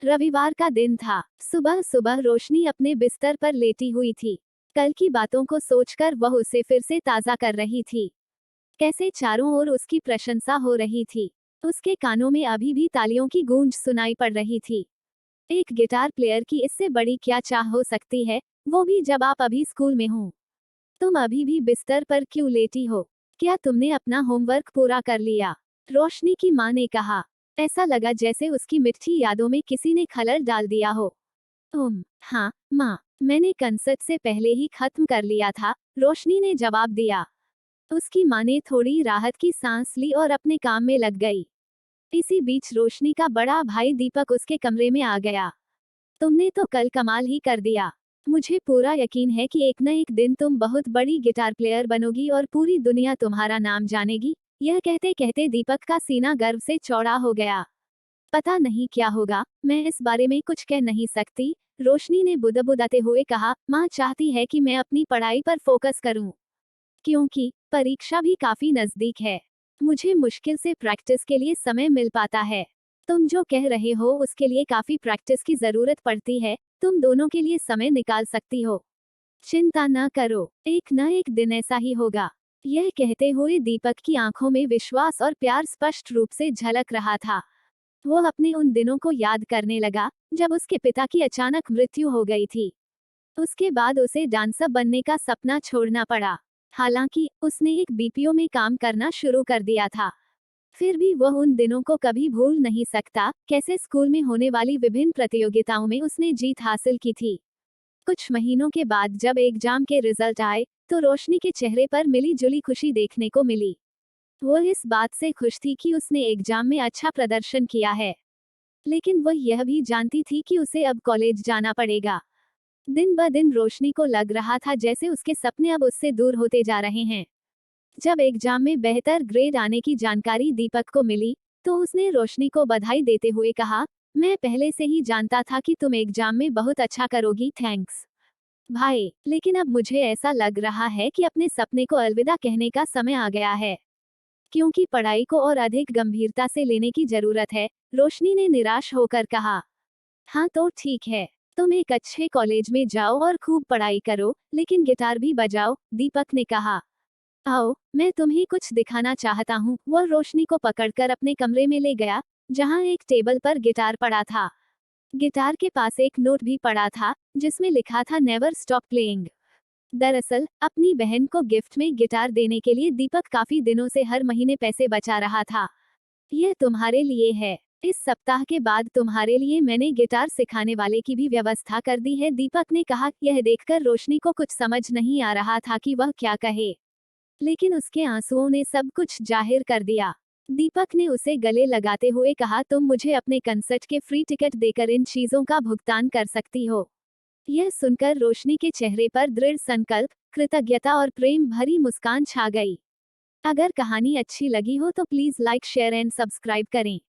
रविवार का दिन था। सुबह सुबह रोशनी अपने बिस्तर पर लेटी हुई थी। कल की बातों को सोचकर वह उसे फिर से ताज़ा कर रही थी। कैसे चारों ओर उसकी प्रशंसा हो रही थी। उसके कानों में अभी भी तालियों की गूंज सुनाई पड़ रही थी। एक गिटार प्लेयर की इससे बड़ी क्या चाह हो सकती है, वो भी जब आप अभी स्कूल में हो। तुम अभी भी बिस्तर पर क्यों लेटी हो? क्या तुमने अपना होमवर्क पूरा कर लिया? रोशनी की माँ ने कहा। ऐसा लगा जैसे उसकी मिठी यादों में किसी ने खलल डाल दिया हो। हाँ माँ, मैंने कंसर्ट से पहले ही खत्म कर लिया था, रोशनी ने जवाब दिया। उसकी माँ ने थोड़ी राहत की सांस ली और अपने काम में लग गई। इसी बीच रोशनी का बड़ा भाई दीपक उसके कमरे में आ गया। तुमने तो कल कमाल ही कर दिया। मुझे पूरा यकीन है कि एक न एक दिन तुम बहुत बड़ी गिटार प्लेयर बनोगी और पूरी दुनिया तुम्हारा नाम जानेगी। यह कहते कहते दीपक का सीना गर्व से चौड़ा हो गया। पता नहीं क्या होगा, मैं इस बारे में कुछ कह नहीं सकती, रोशनी ने बुदबुदाते हुए कहा। माँ चाहती है कि मैं अपनी पढ़ाई पर फोकस करूं, क्योंकि परीक्षा भी काफी नजदीक है। मुझे मुश्किल से प्रैक्टिस के लिए समय मिल पाता है। तुम जो कह रहे हो उसके लिए काफी प्रैक्टिस की जरूरत पड़ती है, तुम दोनों के लिए समय निकाल सकती हो। चिंता न करो, एक न एक दिन ऐसा ही होगा। यह कहते हुए दीपक की आंखों में विश्वास और प्यार स्पष्ट रूप से झलक रहा था। वो अपने उन दिनों को याद करने लगा, जब उसके पिता की अचानक मृत्यु हो गई थी। उसके बाद उसे डांसर बनने का सपना छोड़ना पड़ा। हालांकि उसने एक बीपीओ में काम करना शुरू कर दिया था, फिर भी वह उन दिनों को कभी भूल नहीं सकता, कैसे स्कूल में होने वाली विभिन्न प्रतियोगिताओं में उसने जीत हासिल की थी। कुछ महीनों के बाद जब एग्जाम के रिजल्ट आए, तो रोशनी के चेहरे पर मिली जुली खुशी देखने को मिली। वो इस बात से खुश थी कि उसने एग्जाम में अच्छा प्रदर्शन किया है, लेकिन वह यह भी जानती थी कि उसे अब कॉलेज जाना पड़ेगा। दिन ब दिन रोशनी को लग रहा था जैसे उसके सपने अब उससे दूर होते जा रहे हैं। जब एग्जाम में बेहतर ग्रेड आने की जानकारी दीपक को मिली, तो उसने रोशनी को बधाई देते हुए कहा, मैं पहले से ही जानता था कि तुम एग्जाम में बहुत अच्छा करोगी, थैंक्स भाई। लेकिन अब मुझे ऐसा लग रहा है कि अपने सपने को अलविदा कहने का समय आ गया है, क्योंकि पढ़ाई को और अधिक गंभीरता से लेने की जरूरत है, रोशनी ने निराश होकर कहा। हाँ तो ठीक है, तुम एक अच्छे कॉलेज में जाओ और खूब पढ़ाई करो, लेकिन गिटार भी बजाओ, दीपक ने कहा। आओ, मैं तुम्हें कुछ दिखाना चाहता हूँ। वह रोशनी को पकड़कर अपने कमरे में ले गया, जहाँ एक टेबल पर गिटार पड़ा था। गिटार के पास एक नोट भी पड़ा था, जिसमें लिखा था नेवर स्टॉप प्लेइंग। दरअसल अपनी बहन को गिफ्ट में गिटार देने के लिए दीपक काफी दिनों से हर महीने पैसे बचा रहा था। यह तुम्हारे लिए है। इस सप्ताह के बाद तुम्हारे लिए मैंने गिटार सिखाने वाले की भी व्यवस्था कर दी है, दीपक ने कहा। यह देखकर रोशनी को कुछ समझ नहीं आ रहा था कि वह क्या कहे, लेकिन उसके आंसुओं ने सब कुछ जाहिर कर दिया। दीपक ने उसे गले लगाते हुए कहा, तुम मुझे अपने कंसर्ट के फ्री टिकट देकर इन चीजों का भुगतान कर सकती हो। यह सुनकर रोशनी के चेहरे पर दृढ़ संकल्प, कृतज्ञता और प्रेम भरी मुस्कान छा गई। अगर कहानी अच्छी लगी हो तो please like, share and subscribe करें।